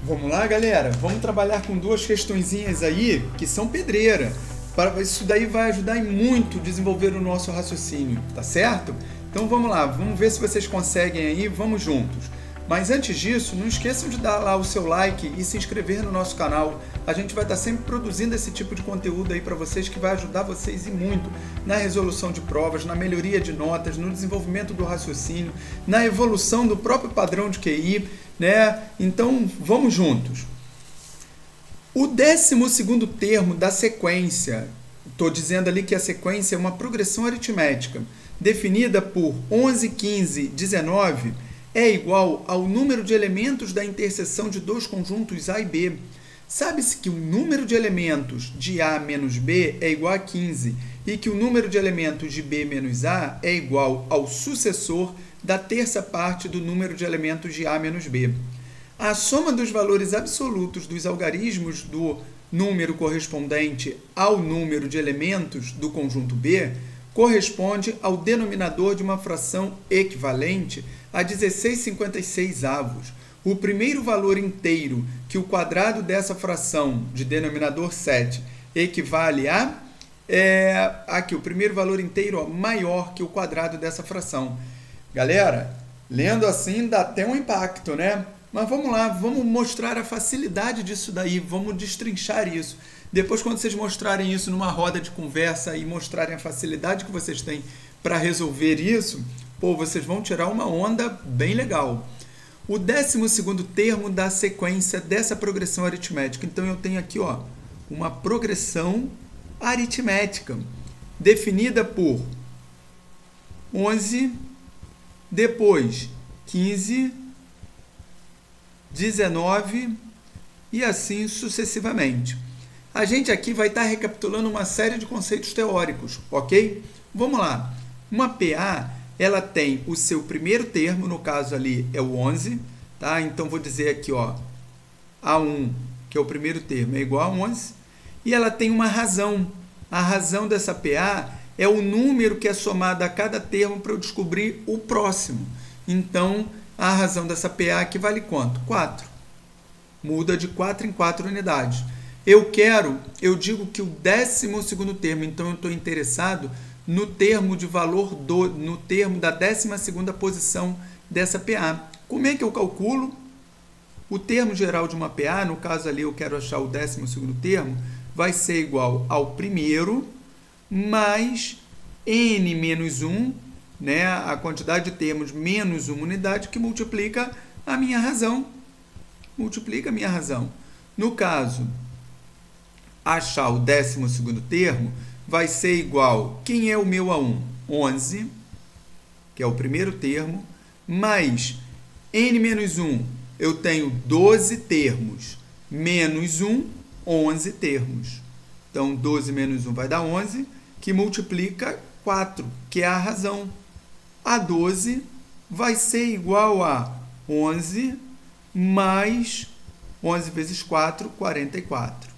Vamos lá, galera? Vamos trabalhar com duas questõezinhas aí que são pedreira. Isso daí vai ajudar em muito desenvolver o nosso raciocínio, tá certo? Então vamos lá, vamos ver se vocês conseguem aí, vamos juntos. Mas antes disso, não esqueçam de dar lá o seu like e se inscrever no nosso canal. A gente vai estar sempre produzindo esse tipo de conteúdo aí para vocês que vai ajudar vocês e muito na resolução de provas, na melhoria de notas, no desenvolvimento do raciocínio, na evolução do próprio padrão de QI, né? Então, vamos juntos. O 12º termo da sequência, estou dizendo ali que a sequência é uma progressão aritmética, definida por 11, 15, 19, é igual ao número de elementos da interseção de dois conjuntos A e B. Sabe-se que o número de elementos de A menos B é igual a 15 e que o número de elementos de B menos A é igual ao sucessor da terça parte do número de elementos de A menos B. A soma dos valores absolutos dos algarismos do número correspondente ao número de elementos do conjunto B corresponde ao denominador de uma fração equivalente a 16/56. O primeiro valor inteiro que o quadrado dessa fração de denominador 7 equivale a aqui o primeiro valor inteiro maior que o quadrado dessa fração. Galera, lendo assim dá até um impacto, né? Mas vamos lá, vamos mostrar a facilidade disso daí, vamos destrinchar isso. Depois, quando vocês mostrarem isso numa roda de conversa e mostrarem a facilidade que vocês têm para resolver isso, pô, vocês vão tirar uma onda bem legal. O 12º termo da sequência dessa progressão aritmética. Então, eu tenho aqui ó, uma progressão aritmética, definida por 11, depois 15, 19 e assim sucessivamente. A gente aqui vai estar recapitulando uma série de conceitos teóricos, ok? Vamos lá. Uma PA, ela tem o seu primeiro termo, no caso ali é o 11, tá? Então, vou dizer aqui, ó, A1, que é o primeiro termo, é igual a 11, e ela tem uma razão. A razão dessa PA é o número que é somado a cada termo para eu descobrir o próximo. Então, a razão dessa PA aqui vale quanto? 4. Muda de 4 em 4 unidades. Eu digo que o 12º termo, então eu estou interessado no termo de valor no termo da 12ª posição dessa PA. Como é que eu calculo? O termo geral de uma PA, no caso ali eu quero achar o 12º termo, vai ser igual ao primeiro mais n menos 1, né, a quantidade de termos menos uma unidade, que multiplica a minha razão. Multiplica a minha razão. No caso, achar o 12º termo vai ser igual, quem é o meu A1? 11, que é o primeiro termo, mais n menos 1, eu tenho 12 termos, menos 1, 11 termos. Então, 12 menos 1 vai dar 11, que multiplica 4, que é a razão. A 12 vai ser igual a 11 mais 11 vezes 4, 44.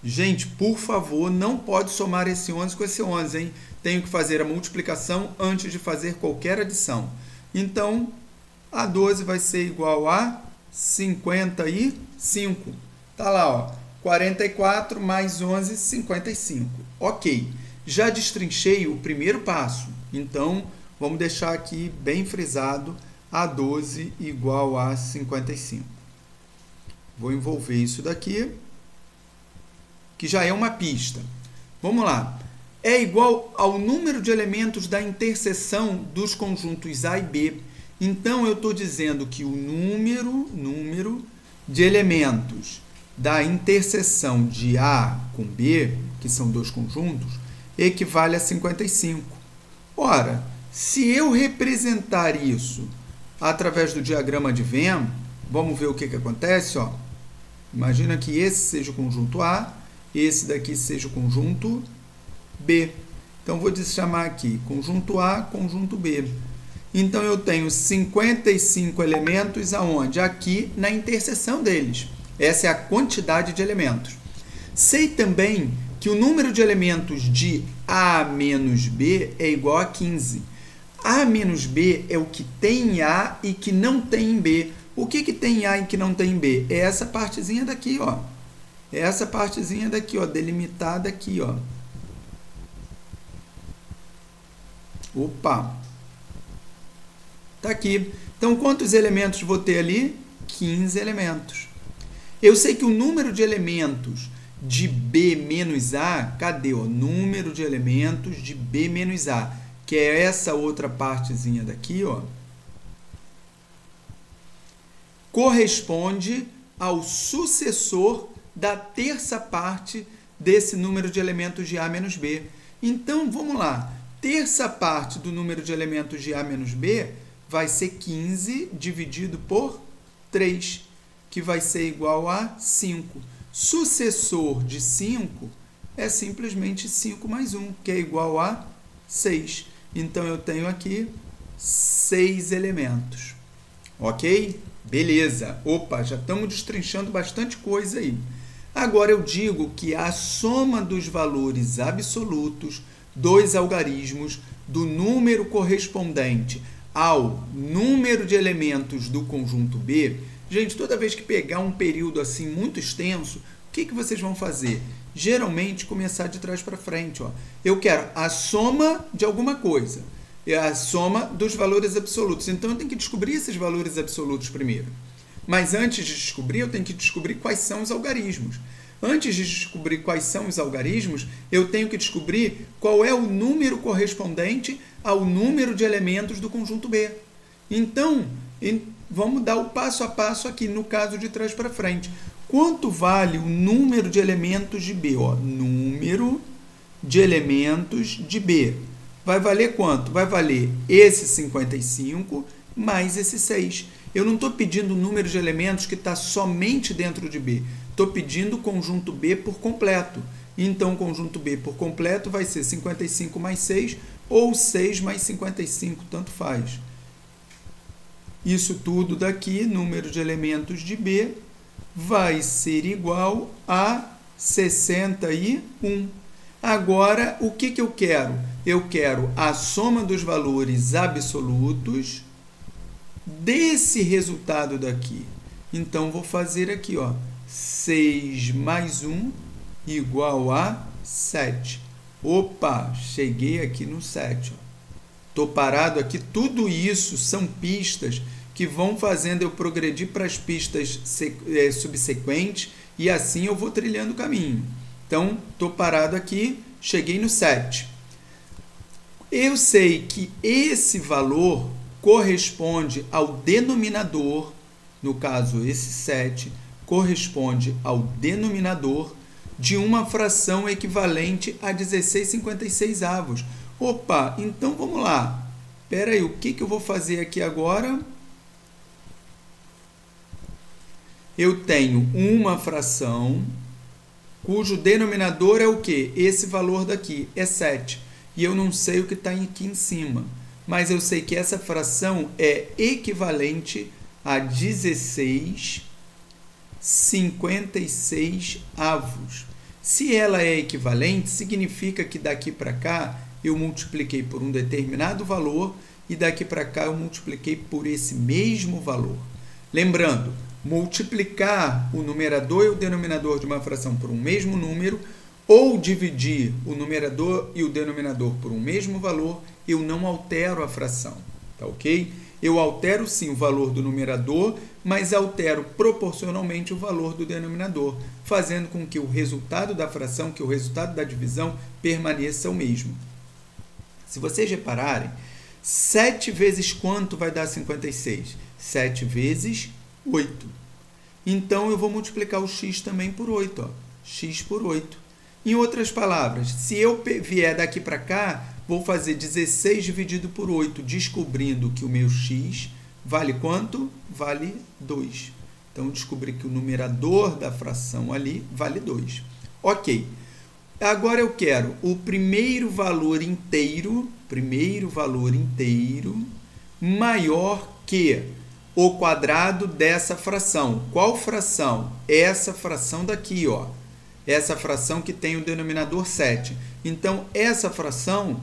Gente, por favor, não pode somar esse 11 com esse 11, hein? Tenho que fazer a multiplicação antes de fazer qualquer adição. Então, a 12 vai ser igual a 55. Tá lá, ó. 44 mais 11, 55. Ok. Já destrinchei o primeiro passo. Então, vamos deixar aqui bem frisado a 12 igual a 55. Vou envolver isso daqui, que já é uma pista. Vamos lá. É igual ao número de elementos da interseção dos conjuntos A e B. Então, eu estou dizendo que o número de elementos da interseção de A com B, que são dois conjuntos, equivale a 55. Ora, se eu representar isso através do diagrama de Venn, vamos ver o que acontece, ó. Imagina que esse seja o conjunto A, esse daqui seja o conjunto B. Então, vou chamar aqui conjunto A, conjunto B. Então, eu tenho 55 elementos aonde? Aqui na interseção deles. Essa é a quantidade de elementos. Sei também que o número de elementos de A menos B é igual a 15. A menos B é o que tem em A e que não tem em B. O que tem em A e que não tem em B? É essa partezinha daqui, ó. É essa partezinha daqui, ó, delimitada aqui, ó. Opa! Tá aqui. Então, quantos elementos vou ter ali? 15 elementos. Eu sei que o número de elementos de B menos A, cadê? Ó? Número de elementos de B menos A, que é essa outra partezinha daqui, ó, corresponde ao sucessor da terça parte desse número de elementos de A menos B. Então, vamos lá. Terça parte do número de elementos de A menos B vai ser 15 dividido por 3, que vai ser igual a 5. Sucessor de 5 é simplesmente 5 mais 1, que é igual a 6. Então, eu tenho aqui 6 elementos. Ok? Beleza. Opa, já estamos destrinchando bastante coisa aí. Agora, eu digo que a soma dos valores absolutos dos algarismos do número correspondente ao número de elementos do conjunto B. Gente, toda vez que pegar um período assim muito extenso, o que vocês vão fazer? Geralmente, começar de trás para frente. Ó. Eu quero a soma de alguma coisa. É a soma dos valores absolutos. Então, eu tenho que descobrir esses valores absolutos primeiro. Mas antes de descobrir, eu tenho que descobrir quais são os algarismos. Antes de descobrir quais são os algarismos, eu tenho que descobrir qual é o número correspondente ao número de elementos do conjunto B. Então, vamos dar o passo a passo aqui, no caso de trás para frente. Quanto vale o número de elementos de B? Ó, número de elementos de B. Vai valer quanto? Vai valer esse 55 mais esse 6. Eu não estou pedindo o número de elementos que está somente dentro de B. Estou pedindo o conjunto B por completo. Então, o conjunto B por completo vai ser 55 mais 6 ou 6 mais 55, tanto faz. Isso tudo daqui, número de elementos de B, vai ser igual a 61. Agora, o que eu quero? Eu quero a soma dos valores absolutos desse resultado daqui. Então, vou fazer aqui, ó, 6 mais 1 igual a 7. Opa, cheguei aqui no 7. Estou parado aqui. Tudo isso são pistas que vão fazendo eu progredir para as pistas subsequentes e assim eu vou trilhando o caminho. Então, estou parado aqui, cheguei no 7. Eu sei que esse valor corresponde ao denominador, no caso esse 7, corresponde ao denominador de uma fração equivalente a 16/56. Opa, então vamos lá. Espera aí, o que eu vou fazer aqui agora? Eu tenho uma fração cujo denominador é o quê? Esse valor daqui, é 7. E eu não sei o que está aqui em cima. Mas eu sei que essa fração é equivalente a 16/56. Se ela é equivalente, significa que daqui para cá eu multipliquei por um determinado valor e daqui para cá eu multipliquei por esse mesmo valor. Lembrando, multiplicar o numerador e o denominador de uma fração por um mesmo número ou dividir o numerador e o denominador por um mesmo valor, eu não altero a fração, tá ok? Eu altero sim o valor do numerador, mas altero proporcionalmente o valor do denominador, fazendo com que o resultado da fração, que o resultado da divisão, permaneça o mesmo. Se vocês repararem, 7 vezes quanto vai dar 56? 7 vezes 8. Então, eu vou multiplicar o x também por 8. Ó. X por 8. Em outras palavras, se eu vier daqui para cá, vou fazer 16 dividido por 8, descobrindo que o meu x vale quanto? Vale 2. Então, descobri que o numerador da fração ali vale 2. Ok. Agora, eu quero o primeiro valor inteiro maior que o quadrado dessa fração. Qual fração? Essa fração daqui, ó. Essa fração que tem o denominador 7. Então, essa fração,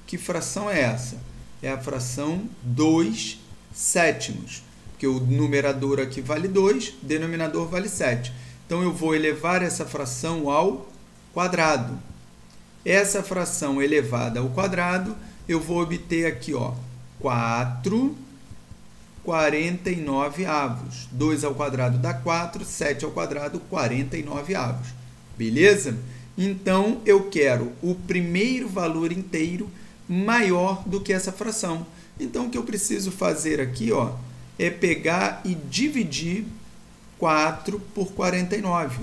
que fração é essa? É a fração 2/7. porque o numerador aqui vale 2, denominador vale 7. Então, eu vou elevar essa fração ao quadrado. Essa fração elevada ao quadrado, eu vou obter aqui, ó, 4/49. 2 ao quadrado dá 4, 7 ao quadrado, 49. Beleza? Então, eu quero o primeiro valor inteiro maior do que essa fração. Então, o que eu preciso fazer aqui, ó, é pegar e dividir 4 por 49.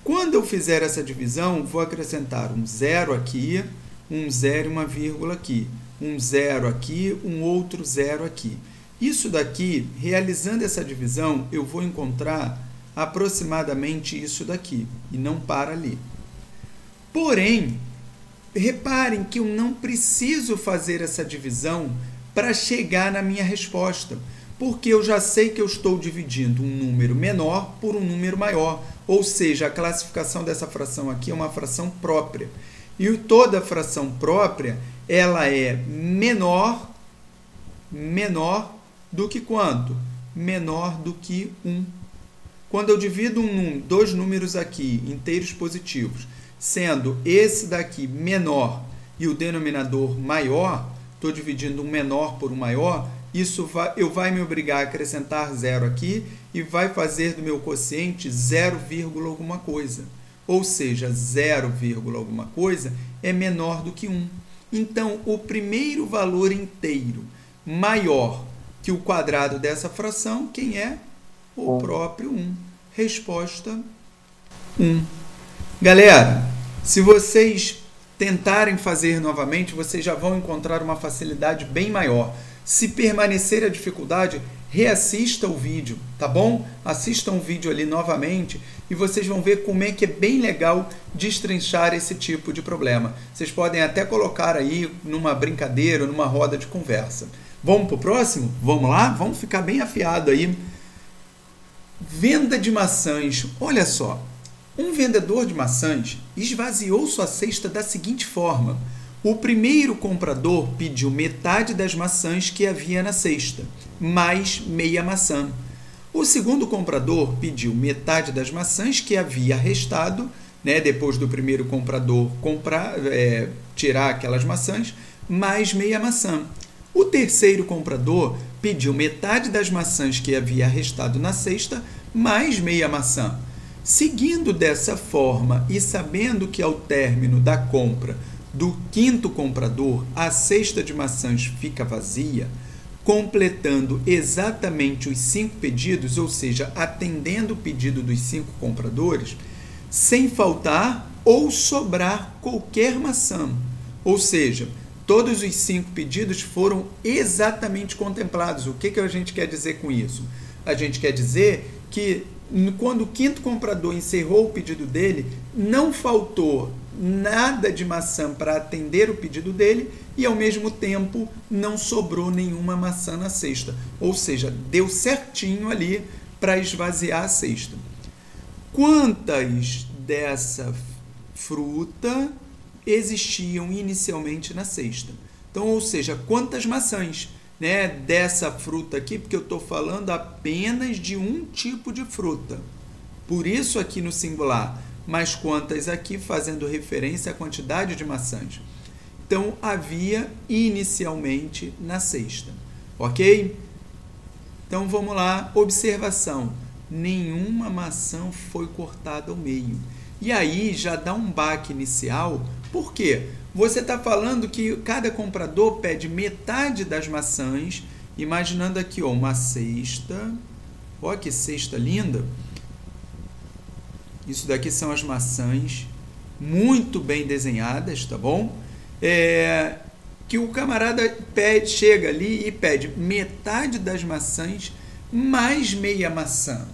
Quando eu fizer essa divisão, vou acrescentar um 0 aqui, um 0 e uma vírgula aqui. Um 0 aqui, um outro 0 aqui. Isso daqui, realizando essa divisão, eu vou encontrar aproximadamente isso daqui, e não para ali. Porém, reparem que eu não preciso fazer essa divisão para chegar na minha resposta, porque eu já sei que eu estou dividindo um número menor por um número maior, ou seja, a classificação dessa fração aqui é uma fração própria. E toda fração própria, ela é menor do que quanto? Menor do que 1. Quando eu divido dois números aqui, inteiros positivos, sendo esse daqui menor e o denominador maior, estou dividindo um menor por um maior, isso vai me obrigar a acrescentar 0 aqui e vai fazer do meu quociente 0, alguma coisa. Ou seja, 0, alguma coisa é menor do que 1. Então, o primeiro valor inteiro maior que o quadrado dessa fração, quem é? O próprio 1. Resposta 1. Galera, se vocês tentarem fazer novamente, vocês já vão encontrar uma facilidade bem maior. Se permanecer a dificuldade, reassista o vídeo, tá bom? Assistam o vídeo ali novamente e vocês vão ver como é que é bem legal destrinchar esse tipo de problema. Vocês podem até colocar aí numa brincadeira, numa roda de conversa. Vamos para o próximo? Vamos lá? Vamos ficar bem afiado aí. Venda de maçãs. Olha só, um vendedor de maçãs esvaziou sua cesta da seguinte forma. O primeiro comprador pediu metade das maçãs que havia na cesta, mais meia maçã. O segundo comprador pediu metade das maçãs que havia restado, né, depois do primeiro comprador tirar aquelas maçãs, mais meia maçã. O terceiro comprador pediu metade das maçãs que havia restado na cesta, mais meia maçã. Seguindo dessa forma e sabendo que ao término da compra do quinto comprador, a cesta de maçãs fica vazia, completando exatamente os 5 pedidos, ou seja, atendendo o pedido dos 5 compradores, sem faltar ou sobrar qualquer maçã. Ou seja, todos os 5 pedidos foram exatamente contemplados. O que a gente quer dizer com isso? A gente quer dizer que quando o quinto comprador encerrou o pedido dele, não faltou nada de maçã para atender o pedido dele e, ao mesmo tempo, não sobrou nenhuma maçã na cesta. Ou seja, deu certinho ali para esvaziar a cesta. Quantas dessa fruta existiam inicialmente na cesta? Então, ou seja, quantas maçãs, né, dessa fruta aqui, porque eu estou falando apenas de um tipo de fruta. Por isso aqui no singular, mas quantas aqui fazendo referência à quantidade de maçãs. Então, havia inicialmente na cesta, ok? Então, vamos lá, observação. Nenhuma maçã foi cortada ao meio. E aí já dá um baque inicial, por quê? Você está falando que cada comprador pede metade das maçãs, imaginando aqui, ó, uma cesta. Olha que cesta linda. Isso daqui são as maçãs, muito bem desenhadas, tá bom? Que o camarada chega ali e pede metade das maçãs mais meia maçã.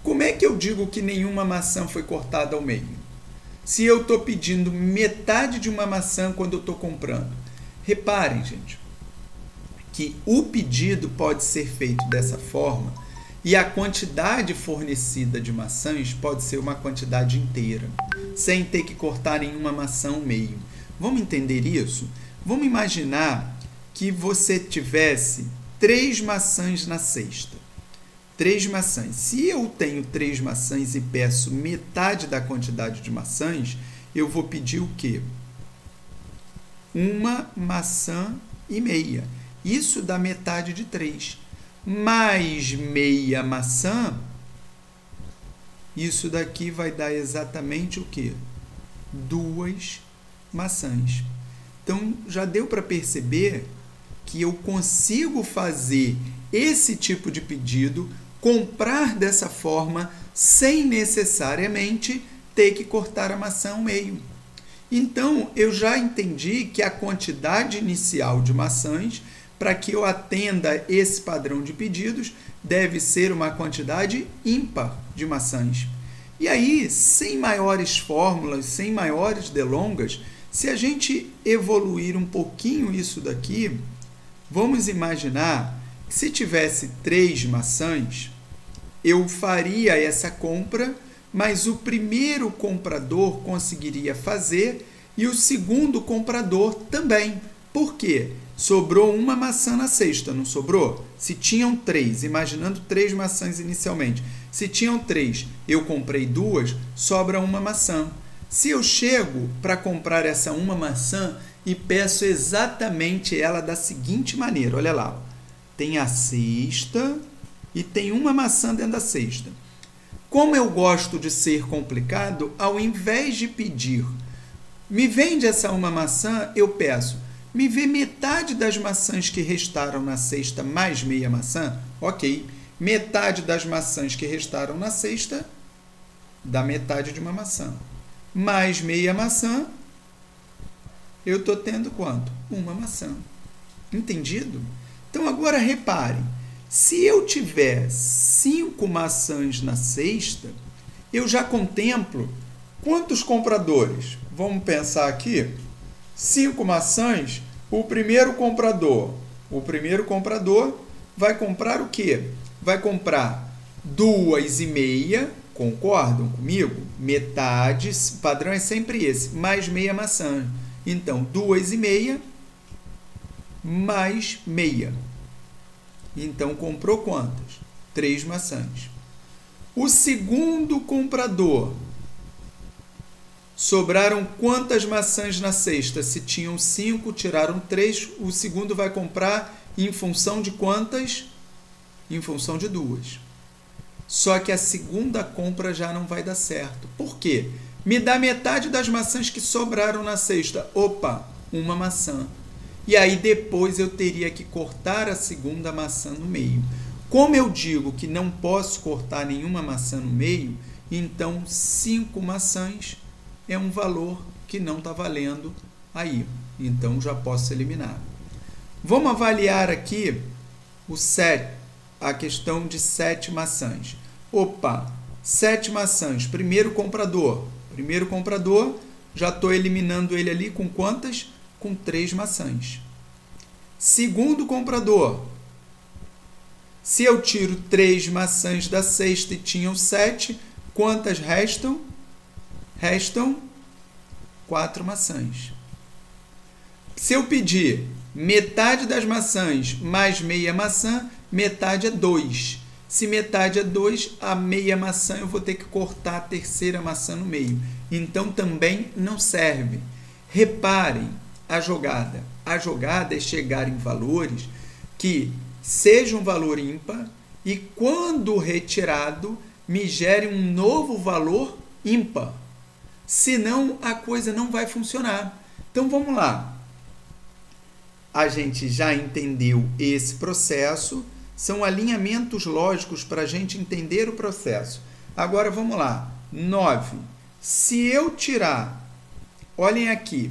Como é que eu digo que nenhuma maçã foi cortada ao meio? Se eu estou pedindo metade de uma maçã quando eu estou comprando. Reparem, gente, que o pedido pode ser feito dessa forma e a quantidade fornecida de maçãs pode ser uma quantidade inteira, sem ter que cortar nenhuma maçã ao meio. Vamos entender isso? Vamos imaginar que você tivesse 3 maçãs na cesta. 3 maçãs. Se eu tenho 3 maçãs e peço metade da quantidade de maçãs, eu vou pedir o quê? 1 maçã e meia. Isso dá metade de 3. Mais meia maçã, isso daqui vai dar exatamente o quê? 2 maçãs. Então, já deu para perceber que eu consigo fazer esse tipo de pedido, comprar dessa forma, sem necessariamente ter que cortar a maçã ao meio. Então, eu já entendi que a quantidade inicial de maçãs, para que eu atenda esse padrão de pedidos, deve ser uma quantidade ímpar de maçãs. E aí, sem maiores fórmulas, sem maiores delongas, se a gente evoluir um pouquinho isso daqui, vamos imaginar que se tivesse 3 maçãs, eu faria essa compra, mas o primeiro comprador conseguiria fazer e o segundo comprador também. Por quê? Sobrou 1 maçã na cesta, não sobrou? Se tinham 3, imaginando 3 maçãs inicialmente, se tinham 3, eu comprei 2, sobra 1 maçã. Se eu chego para comprar essa 1 maçã e peço exatamente ela da seguinte maneira, olha lá, tem a cesta e tem 1 maçã dentro da cesta. Como eu gosto de ser complicado, ao invés de pedir, me vende essa 1 maçã, eu peço, me vê metade das maçãs que restaram na cesta mais meia maçã? Ok, metade das maçãs que restaram na cesta dá metade de 1 maçã. Mais meia maçã, eu estou tendo quanto? 1 maçã. Entendido? Então, agora reparem, se eu tiver 5 maçãs na cesta, eu já contemplo quantos compradores? Vamos pensar aqui, 5 maçãs, o primeiro comprador vai comprar o quê? Vai comprar 2,5, concordam comigo? Metade, o padrão é sempre esse, mais meia maçã. Então, 2,5 mais meia. Então, comprou quantas? 3 maçãs. O segundo comprador, sobraram quantas maçãs na cesta? Se tinham 5, tiraram 3, o segundo vai comprar em função de quantas? Em função de 2. Só que a segunda compra já não vai dar certo. Por quê? Me dá metade das maçãs que sobraram na cesta. Opa, 1 maçã. E aí depois eu teria que cortar a segunda maçã no meio. Como eu digo que não posso cortar nenhuma maçã no meio, então 5 maçãs é um valor que não está valendo aí. Então já posso eliminar. Vamos avaliar aqui a questão de 7 maçãs. Opa, 7 maçãs. Primeiro comprador, já estou eliminando ele ali com quantas? Com 3 maçãs. Segundo comprador, se eu tiro 3 maçãs da cesta e tinham 7, quantas restam? Restam 4 maçãs. Se eu pedir metade das maçãs mais meia maçã, metade é 2. Se metade é 2, a meia maçã eu vou ter que cortar a terceira maçã no meio. Então também não serve. Reparem a jogada. A jogada é chegar em valores que sejam um valor ímpar e quando retirado me gere um novo valor ímpar. Senão a coisa não vai funcionar. Então vamos lá. A gente já entendeu esse processo. São alinhamentos lógicos para a gente entender o processo. Agora vamos lá. 9. Se eu tirar, olhem aqui,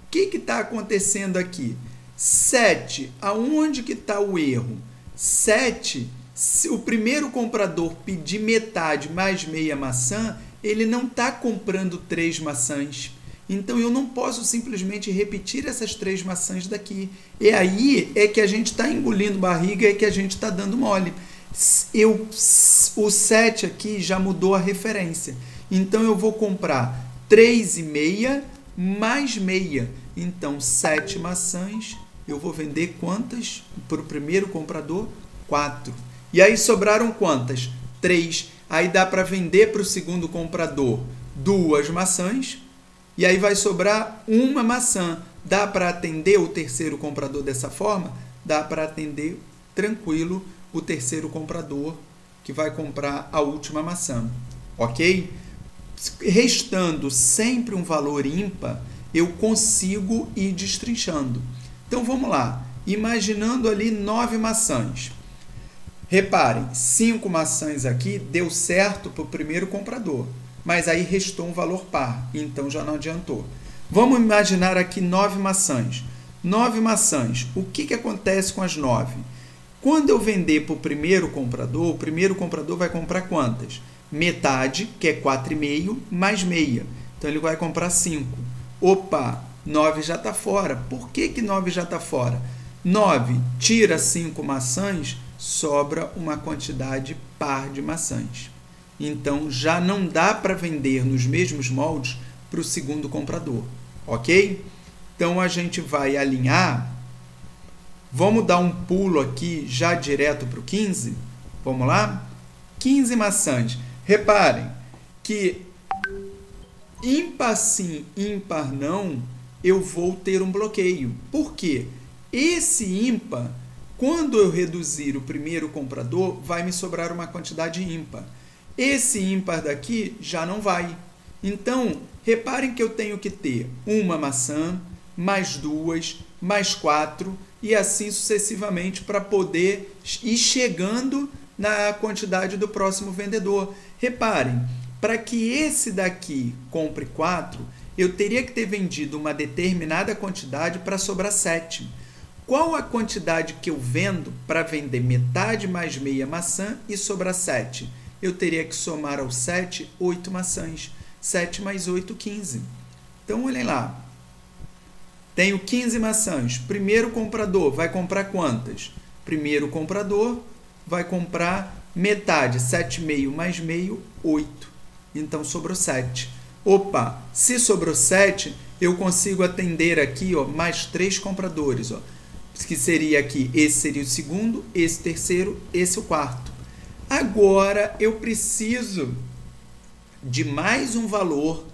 o que está acontecendo aqui? 7, aonde que está o erro? 7, se o primeiro comprador pedir metade mais meia maçã, ele não está comprando 3 maçãs. Então, eu não posso simplesmente repetir essas 3 maçãs daqui. E aí é que a gente está engolindo barriga, é que a gente está dando mole. O 7 aqui já mudou a referência. Então, eu vou comprar 3,5 mais meia. Então, 7 maçãs eu vou vender quantas para o primeiro comprador? 4. E aí sobraram quantas? 3. Aí dá para vender para o segundo comprador 2 maçãs. E aí vai sobrar 1 maçã. Dá para atender o terceiro comprador dessa forma? Dá para atender tranquilo o terceiro comprador que vai comprar a última maçã. Ok? Restando sempre um valor ímpar, eu consigo ir destrinchando. Então vamos lá. Imaginando ali 9 maçãs. Reparem, 5 maçãs aqui deu certo para o primeiro comprador, mas aí restou um valor par, então já não adiantou. Vamos imaginar aqui 9 maçãs. 9 maçãs, o que acontece com as 9? Quando eu vender para o primeiro comprador vai comprar quantas? Metade, que é 4,5, mais meia. Então ele vai comprar 5. Opa, 9 já está fora. Por que 9 já está fora? 9 tira 5 maçãs, sobra uma quantidade par de maçãs. Então, já não dá para vender nos mesmos moldes para o segundo comprador, ok? Então, a gente vai alinhar. Vamos dar um pulo aqui já direto para o 15? Vamos lá? 15 maçãs. Reparem que ímpar sim, ímpar não, eu vou ter um bloqueio. Por quê? Esse ímpar, quando eu reduzir o primeiro comprador, vai me sobrar uma quantidade ímpar. Esse ímpar daqui já não vai. Então, reparem que eu tenho que ter 1 maçã, mais 2, mais 4 e assim sucessivamente para poder ir chegando na quantidade do próximo vendedor. Reparem, para que esse daqui compre 4, eu teria que ter vendido uma determinada quantidade para sobrar 7. Qual a quantidade que eu vendo para vender metade mais meia maçã e sobrar 7? Eu teria que somar ao 7, 8 maçãs. 7 mais 8, 15. Então, olhem lá. Tenho 15 maçãs. Primeiro comprador vai comprar quantas? Primeiro comprador vai comprar metade. 7,5 mais meio, 8. Então, sobrou 7. Opa, se sobrou 7, eu consigo atender aqui, ó, mais 3 compradores, ó. Que seria aqui, esse seria o segundo, esse terceiro, esse o quarto. Agora, eu preciso de mais um valor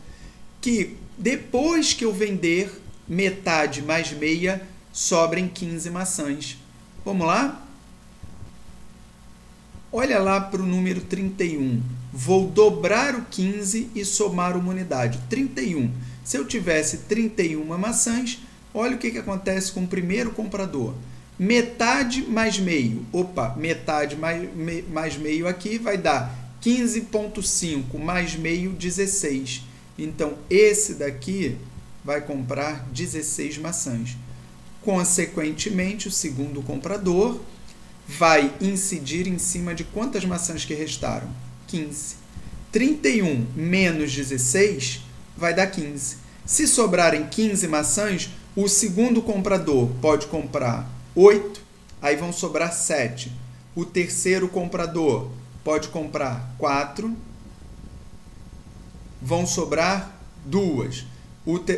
que, depois que eu vender metade mais meia, sobrem 15 maçãs. Vamos lá? Olha lá para o número 31. Vou dobrar o 15 e somar uma unidade. 31. Se eu tivesse 31 maçãs, olha o que acontece com o primeiro comprador. Metade mais meio. Opa, metade mais meio aqui vai dar 15,5 mais meio, 16. Então, esse daqui vai comprar 16 maçãs. Consequentemente, o segundo comprador vai incidir em cima de quantas maçãs que restaram? 15. 31 menos 16 vai dar 15. Se sobrarem 15 maçãs, o segundo comprador pode comprar 8, aí vão sobrar 7. O terceiro comprador pode comprar 4, vão sobrar 2.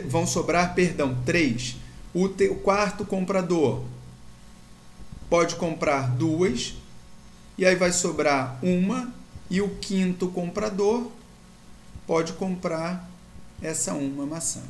Vão sobrar, 3. O quarto comprador pode comprar 2, e aí vai sobrar 1, e o quinto comprador pode comprar essa 1 maçã.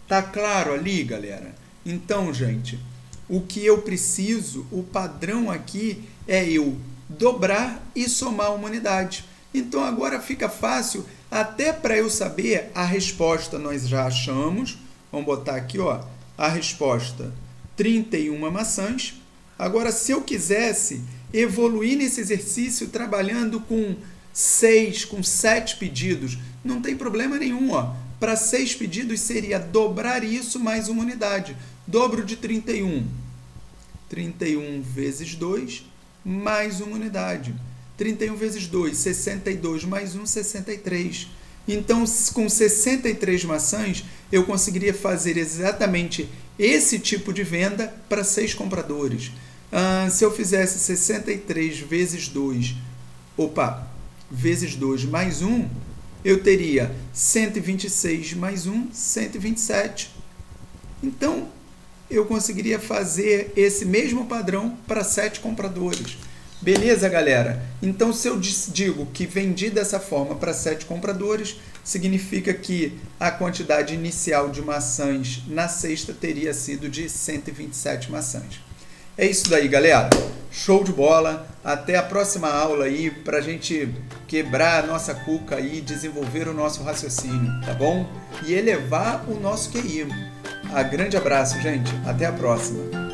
Tá claro ali, galera? Então, gente, o que eu preciso, o padrão aqui é eu dobrar e somar uma unidade. Então, agora fica fácil, até para eu saber a resposta nós já achamos. Vamos botar aqui, ó, a resposta 31 maçãs. Agora, se eu quisesse evoluir nesse exercício trabalhando com 6, com 7 pedidos, não tem problema nenhum, ó. Para 6 pedidos seria dobrar isso mais uma unidade. Dobro de 31. 31 vezes 2, mais uma unidade. 31 vezes 2, 62 mais 1, 63. Então, com 63 maçãs, eu conseguiria fazer exatamente esse tipo de venda para 6 compradores. Se eu fizesse 63 vezes 2, vezes 2 mais 1, eu teria 126 mais 1, 127. Então, eu conseguiria fazer esse mesmo padrão para 7 compradores. Beleza, galera? Então, se eu digo que vendi dessa forma para 7 compradores, significa que a quantidade inicial de maçãs na cesta teria sido de 127 maçãs. É isso daí, galera. Show de bola. Até a próxima aula aí para a gente quebrar a nossa cuca e desenvolver o nosso raciocínio, tá bom? E elevar o nosso QI. Grande abraço, gente. Até a próxima.